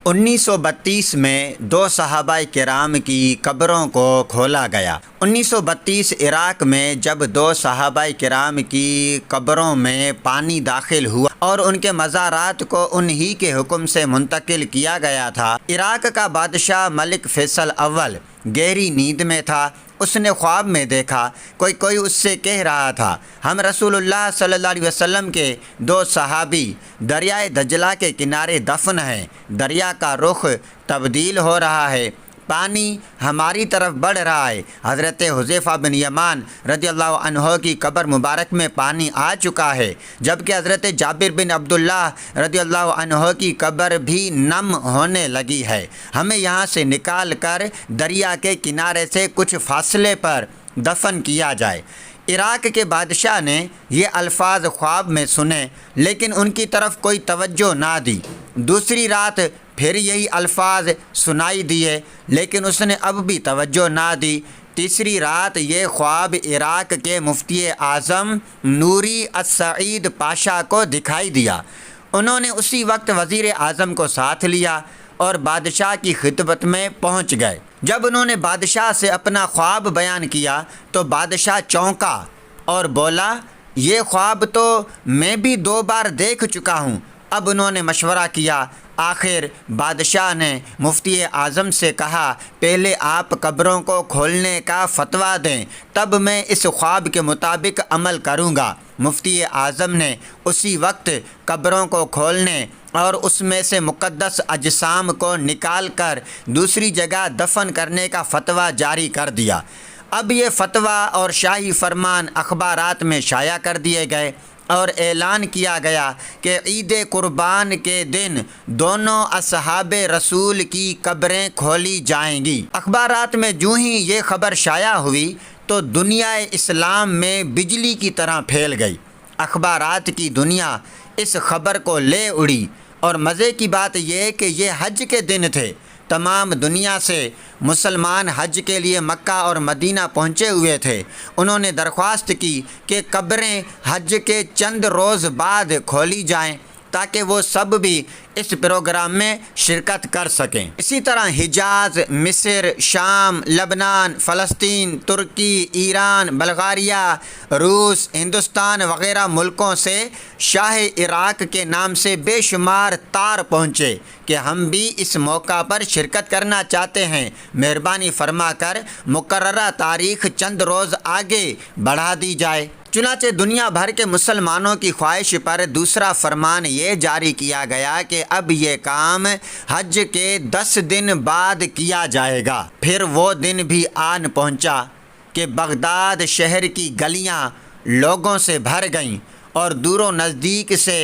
1932 میں دو صحابہ کرام کی قبروں کو کھولا گیا۔ 1932 عراق میں جب دو صحابہ کرام کی قبروں میں پانی داخل ہوا اور ان کے مزارات کو انہی کے حکم سے منتقل کیا گیا تھا، عراق کا بادشاہ ملک فیصل اول گہری نیند میں تھا۔ اس نے خواب میں دیکھا کوئی اس سے کہہ رہا تھا، ہم رسول اللہ صلی اللہ علیہ وسلم کے دو صحابی دریائے دجلہ کے کنارے دفن ہیں۔ دریا کا رخ تبدیل ہو رہا ہے، پانی ہماری طرف بڑھ رہا ہے۔ حضرت حذیفہ بن یمان رضی اللہ عنہ کی قبر مبارک میں پانی آ چکا ہے، جبکہ حضرت جابر بن عبداللہ رضی اللہ عنہ کی قبر بھی نم ہونے لگی ہے۔ ہمیں یہاں سے نکال کر دریا کے کنارے سے کچھ فاصلے پر دفن کیا جائے۔ عراق کے بادشاہ نے یہ الفاظ خواب میں سنے، لیکن ان کی طرف کوئی توجہ نہ دی۔ دوسری رات پھر یہی الفاظ سنائی دیے، لیکن اس نے اب بھی توجہ نہ دی۔ تیسری رات یہ خواب عراق کے مفتی اعظم نوری السعید پاشا کو دکھائی دیا۔ انہوں نے اسی وقت وزیر اعظم کو ساتھ لیا اور بادشاہ کی خدمت میں پہنچ گئے۔ جب انہوں نے بادشاہ سے اپنا خواب بیان کیا تو بادشاہ چونکا اور بولا، یہ خواب تو میں بھی 2 بار دیکھ چکا ہوں۔ اب انہوں نے مشورہ کیا۔ آخر بادشاہ نے مفتی اعظم سے کہا، پہلے آپ قبروں کو کھولنے کا فتویٰ دیں، تب میں اس خواب کے مطابق عمل کروں گا۔ مفتی اعظم نے اسی وقت قبروں کو کھولنے اور اس میں سے مقدس اجسام کو نکال کر دوسری جگہ دفن کرنے کا فتویٰ جاری کر دیا۔ اب یہ فتویٰ اور شاہی فرمان اخبارات میں شائع کر دیے گئے اور اعلان کیا گیا کہ عید قربان کے دن دونوں اصحاب رسول کی قبریں کھولی جائیں گی۔ اخبارات میں جو ہی یہ خبر شائع ہوئی تو دنیا اسلام میں بجلی کی طرح پھیل گئی۔ اخبارات کی دنیا اس خبر کو لے اڑی، اور مزے کی بات یہ کہ یہ حج کے دن تھے۔ تمام دنیا سے مسلمان حج کے لیے مکہ اور مدینہ پہنچے ہوئے تھے۔ انہوں نے درخواست کی کہ قبریں حج کے چند روز بعد کھولی جائیں تاکہ وہ سب بھی اس پروگرام میں شرکت کر سکیں۔ اسی طرح حجاز، مصر، شام، لبنان، فلسطین، ترکی، ایران، بلغاریہ، روس، ہندوستان وغیرہ ملکوں سے شاہ عراق کے نام سے بے شمار تار پہنچے کہ ہم بھی اس موقع پر شرکت کرنا چاہتے ہیں، مہربانی فرما کر مقررہ تاریخ چند روز آگے بڑھا دی جائے۔ چنانچہ دنیا بھر کے مسلمانوں کی خواہش پر دوسرا فرمان یہ جاری کیا گیا کہ اب یہ کام حج کے 10 دن بعد کیا جائے گا۔ پھر وہ دن بھی آن پہنچا کہ بغداد شہر کی گلیاں لوگوں سے بھر گئیں اور دور و نزدیک سے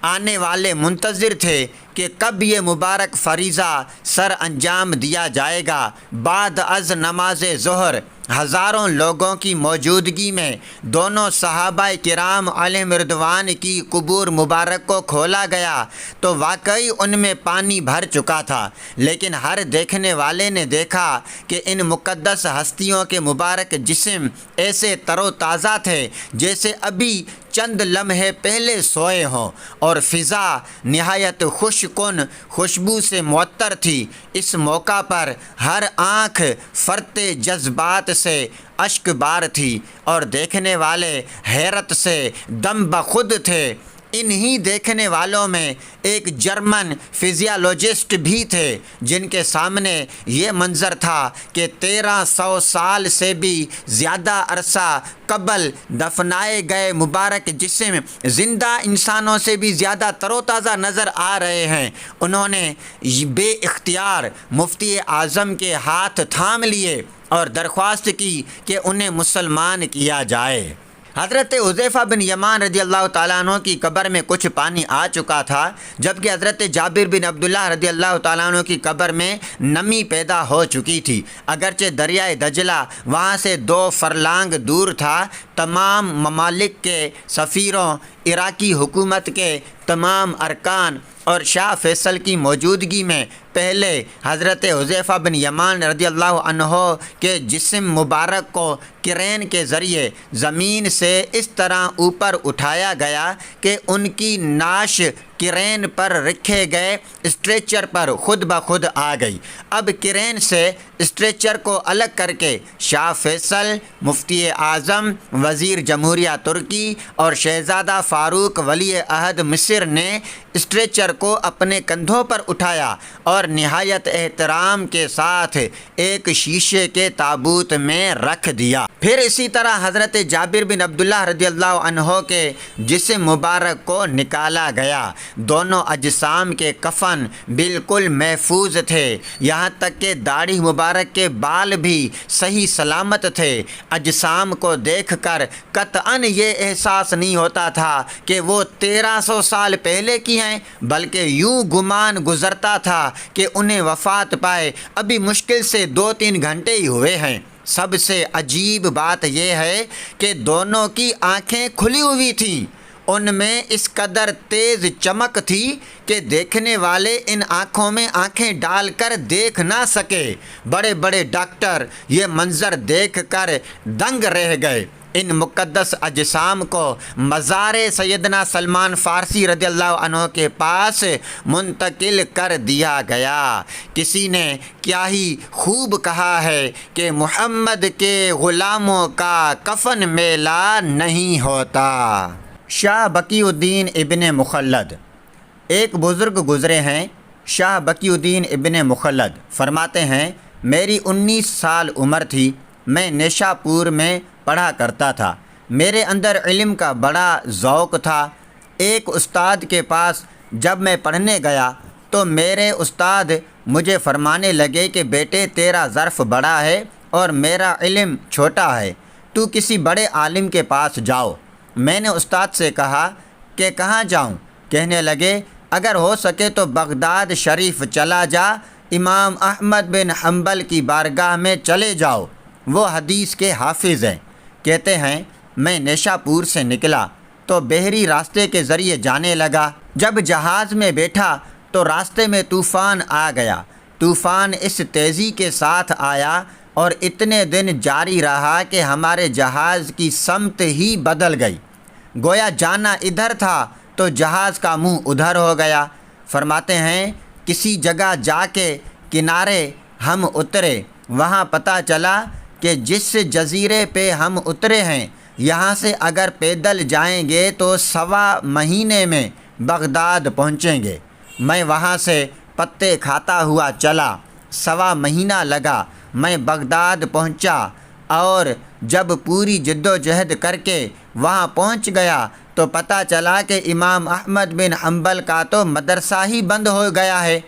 آنے والے منتظر تھے کہ کب یہ مبارک فریضہ سر انجام دیا جائے گا۔ بعد از نماز ظہر ہزاروں لوگوں کی موجودگی میں دونوں صحابہ کرام علیہم رضوان کی قبور مبارک کو کھولا گیا تو واقعی ان میں پانی بھر چکا تھا، لیکن ہر دیکھنے والے نے دیکھا کہ ان مقدس ہستیوں کے مبارک جسم ایسے تر و تازہ تھے جیسے ابھی چند لمحے پہلے سوئے ہوں، اور فضا نہایت خوش کن خوشبو سے معطر تھی۔ اس موقع پر ہر آنکھ فرتے جذبات سے اشک بار تھی اور دیکھنے والے حیرت سے دم بخود تھے۔ انہی دیکھنے والوں میں ایک جرمن فزیالوجسٹ بھی تھے جن کے سامنے یہ منظر تھا کہ 1300 سال سے بھی زیادہ عرصہ قبل دفنائے گئے مبارک جسم زندہ انسانوں سے بھی زیادہ تر و تازہ نظر آ رہے ہیں۔ انہوں نے بے اختیار مفتی اعظم کے ہاتھ تھام لیے اور درخواست کی کہ انہیں مسلمان کیا جائے۔ حضرت حذیفہ بن یمان رضی اللہ تعالیٰ عنہ کی قبر میں کچھ پانی آ چکا تھا، جبکہ حضرت جابر بن عبداللہ رضی اللہ تعالیٰ عنہ کی قبر میں نمی پیدا ہو چکی تھی۔ اگرچہ دریائے دجلہ وہاں سے 2 فرلانگ دور تھا، تمام ممالک کے سفیروں، عراقی حکومت کے تمام ارکان اور شاہ فیصل کی موجودگی میں پہلے حضرت حذیفہ بن یمان رضی اللہ عنہ کے جسم مبارک کو کرین کے ذریعے زمین سے اس طرح اوپر اٹھایا گیا کہ ان کی ناش کرین پر رکھے گئے اسٹریچر پر خود بخود آ گئی۔ اب کرین سے اسٹریچر کو الگ کر کے شاہ فیصل، مفتی اعظم، وزیر جمہوریہ ترکی اور شہزادہ فاروق ولی عہد مصر نے اسٹریچر کو اپنے کندھوں پر اٹھایا اور نہایت احترام کے ساتھ ایک شیشے کے تابوت میں رکھ دیا۔ پھر اسی طرح حضرت جابر بن عبداللہ رضی اللہ عنہ کے جسم مبارک کو نکالا گیا۔ دونوں اجسام کے کفن بالکل محفوظ تھے، یہاں تک کہ داڑھی مبارک کے بال بھی صحیح سلامت تھے۔ اجسام کو دیکھ کر قطعاً یہ احساس نہیں ہوتا تھا کہ وہ 1300 سال پہلے کی ہیں، بلکہ یوں گمان گزرتا تھا کہ انہیں وفات پائے ابھی مشکل سے 2-3 گھنٹے ہی ہوئے ہیں۔ سب سے عجیب بات یہ ہے کہ دونوں کی آنکھیں کھلی ہوئی تھیں، ان میں اس قدر تیز چمک تھی کہ دیکھنے والے ان آنکھوں میں آنکھیں ڈال کر دیکھ نہ سکے۔ بڑے بڑے ڈاکٹر یہ منظر دیکھ کر دنگ رہ گئے۔ ان مقدس اجسام کو مزار سیدنا سلمان فارسی رضی اللہ عنہ کے پاس منتقل کر دیا گیا۔ کسی نے کیا ہی خوب کہا ہے کہ محمد کے غلاموں کا کفن میلا نہیں ہوتا۔ شاہ بقی الدین ابن مخلد، ایک بزرگ گزرے ہیں، شاہ بقی الدین ابن مخلد فرماتے ہیں، میری 19 سال عمر تھی، میں نیشا پور میں پڑھا کرتا تھا، میرے اندر علم کا بڑا ذوق تھا۔ ایک استاد کے پاس جب میں پڑھنے گیا تو میرے استاد مجھے فرمانے لگے کہ بیٹے تیرا ظرف بڑا ہے اور میرا علم چھوٹا ہے، تو کسی بڑے عالم کے پاس جاؤ۔ میں نے استاد سے کہا کہ کہاں جاؤں؟ کہنے لگے اگر ہو سکے تو بغداد شریف چلا جا، امام احمد بن حنبل کی بارگاہ میں چلے جاؤ، وہ حدیث کے حافظ ہیں۔ کہتے ہیں میں نیشا پور سے نکلا تو بحری راستے کے ذریعے جانے لگا۔ جب جہاز میں بیٹھا تو راستے میں طوفان آ گیا۔ طوفان اس تیزی کے ساتھ آیا اور اتنے دن جاری رہا کہ ہمارے جہاز کی سمت ہی بدل گئی، گویا جانا ادھر تھا تو جہاز کا منہ ادھر ہو گیا۔ فرماتے ہیں کسی جگہ جا کے کنارے ہم اترے، وہاں پتہ چلا کہ جس جزیرے پہ ہم اترے ہیں یہاں سے اگر پیدل جائیں گے تو 1.25 مہینے میں بغداد پہنچیں گے۔ میں وہاں سے پتے کھاتا ہوا چلا، 1.25 مہینہ لگا، میں بغداد پہنچا اور جب پوری جد و جہد کر کے وہاں پہنچ گیا تو پتہ چلا کہ امام احمد بن حنبل کا تو مدرسہ ہی بند ہو گیا ہے،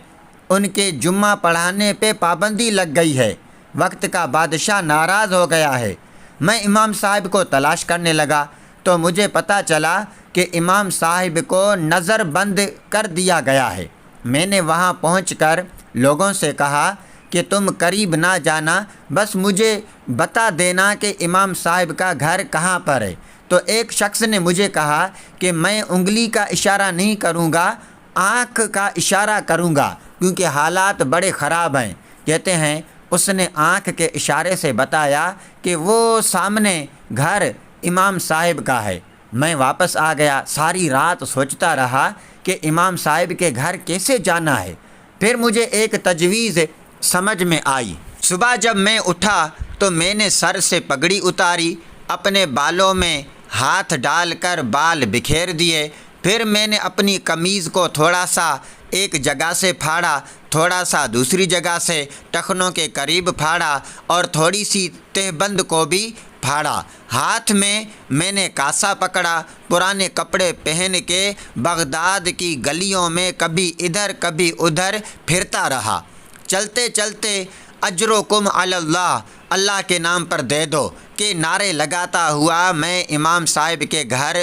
ان کے جمعہ پڑھانے پہ پابندی لگ گئی ہے، وقت کا بادشاہ ناراض ہو گیا ہے۔ میں امام صاحب کو تلاش کرنے لگا تو مجھے پتہ چلا کہ امام صاحب کو نظر بند کر دیا گیا ہے۔ میں نے وہاں پہنچ کر لوگوں سے کہا کہ تم قریب نہ جانا، بس مجھے بتا دینا کہ امام صاحب کا گھر کہاں پر ہے۔ تو ایک شخص نے مجھے کہا کہ میں انگلی کا اشارہ نہیں کروں گا، آنکھ کا اشارہ کروں گا کیونکہ حالات بڑے خراب ہیں۔ کہتے ہیں اس نے آنکھ کے اشارے سے بتایا کہ وہ سامنے گھر امام صاحب کا ہے۔ میں واپس آ گیا، ساری رات سوچتا رہا کہ امام صاحب کے گھر کیسے جانا ہے۔ پھر مجھے ایک تجویز سمجھ میں آئی۔ صبح جب میں اٹھا تو میں نے سر سے پگڑی اتاری، اپنے بالوں میں ہاتھ ڈال کر بال بکھیر دیے، پھر میں نے اپنی قمیض کو تھوڑا سا ایک جگہ سے پھاڑا، تھوڑا سا دوسری جگہ سے ٹخنوں کے قریب پھاڑا اور تھوڑی سی تہ بند کو بھی پھاڑا۔ ہاتھ میں نے کاسا پکڑا، پرانے کپڑے پہن کے بغداد کی گلیوں میں کبھی ادھر کبھی ادھر پھرتا رہا۔ چلتے چلتے اجرکم علی اللہ، اللہ کے نام پر دے دو کہ نعرے لگاتا ہوا میں امام صاحب کے گھر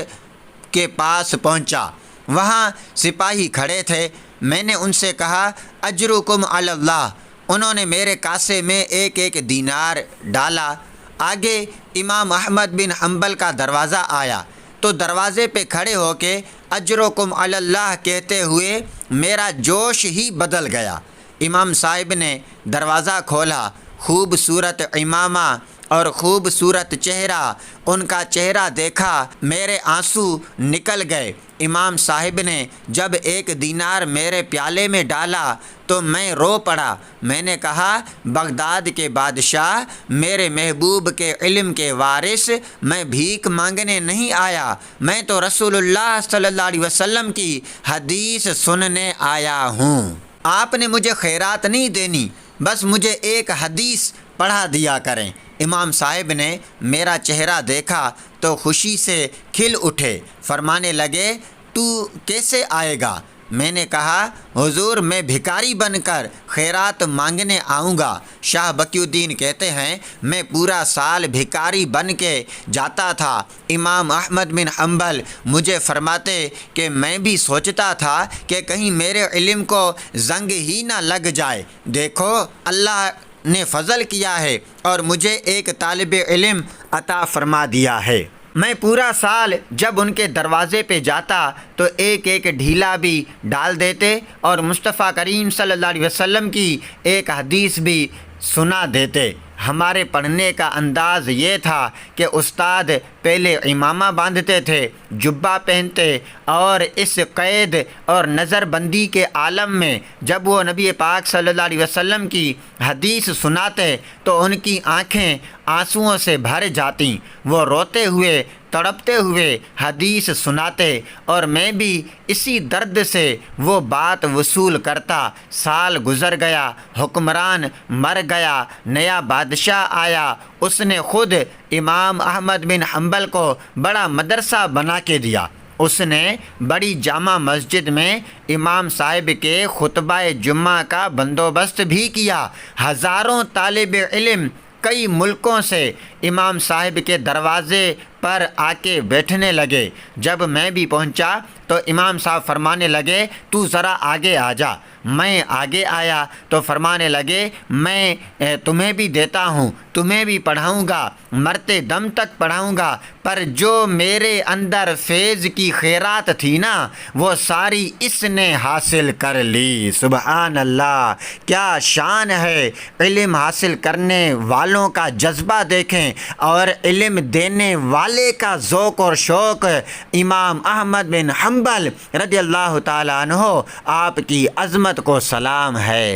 کے پاس پہنچا۔ وہاں سپاہی کھڑے تھے، میں نے ان سے کہا اجرکم علی اللہ، انہوں نے میرے کاسے میں 1 دینار ڈالا۔ آگے امام احمد بن حنبل کا دروازہ آیا تو دروازے پہ کھڑے ہو کے اجرکم علی اللہ کہتے ہوئے میرا جوش ہی بدل گیا۔ امام صاحب نے دروازہ کھولا، خوبصورت عمامہ اور خوبصورت چہرہ، ان کا چہرہ دیکھا میرے آنسو نکل گئے۔ امام صاحب نے جب 1 دینار میرے پیالے میں ڈالا تو میں رو پڑا۔ میں نے کہا، بغداد کے بادشاہ، میرے محبوب کے علم کے وارث، میں بھیک مانگنے نہیں آیا، میں تو رسول اللہ صلی اللہ علیہ وسلم کی حدیث سننے آیا ہوں۔ آپ نے مجھے خیرات نہیں دینی، بس مجھے ایک حدیث پڑھا دیا کریں۔ امام صاحب نے میرا چہرہ دیکھا تو خوشی سے کھل اٹھے، فرمانے لگے، تو کیسے آئے گا؟ میں نے کہا، حضور میں بھکاری بن کر خیرات مانگنے آؤں گا۔ شاہ بقی الدین کہتے ہیں، میں پورا سال بھکاری بن کے جاتا تھا۔ امام احمد بن حنبل مجھے فرماتے کہ میں بھی سوچتا تھا کہ کہیں میرے علم کو زنگ ہی نہ لگ جائے۔ دیکھو، اللہ نے فضل کیا ہے اور مجھے ایک طالب علم عطا فرما دیا ہے۔ میں پورا سال جب ان کے دروازے پہ جاتا تو ایک ایک ڈھیلا بھی ڈال دیتے اور مصطفیٰ کریم صلی اللہ علیہ وسلم کی ایک حدیث بھی سنا دیتے۔ ہمارے پڑھنے کا انداز یہ تھا کہ استاد پہلے امامہ باندھتے تھے، جبہ پہنتے، اور اس قید اور نظر بندی کے عالم میں جب وہ نبی پاک صلی اللہ علیہ وسلم کی حدیث سناتے تو ان کی آنکھیں آنسوؤں سے بھر جاتیں۔ وہ روتے ہوئے تڑپتے ہوئے حدیث سناتے اور میں بھی اسی درد سے وہ بات وصول کرتا۔ سال گزر گیا، حکمران مر گیا، نیا بادشاہ آیا۔ اس نے خود امام احمد بن حنبل کو بڑا مدرسہ بنا کے دیا۔ اس نے بڑی جامع مسجد میں امام صاحب کے خطبہ جمعہ کا بندوبست بھی کیا۔ ہزاروں طالب علم کئی ملکوں سے امام صاحب کے دروازے پر آ کے بیٹھنے لگے۔ جب میں بھی پہنچا تو امام صاحب فرمانے لگے، تو ذرا آگے آ جا۔ میں آگے آیا تو فرمانے لگے، میں تمہیں بھی دیتا ہوں، تمہیں بھی پڑھاؤں گا، مرتے دم تک پڑھاؤں گا، پر جو میرے اندر فیض کی خیرات تھی نا، وہ ساری اس نے حاصل کر لی۔ سبحان اللہ، کیا شان ہے! علم حاصل کرنے والوں کا جذبہ دیکھیں اور علم دینے والے کا ذوق اور شوق۔ امام احمد بن حنبل رضی اللہ تعالیٰ عنہ، آپ کی عظمت کو سلام ہے۔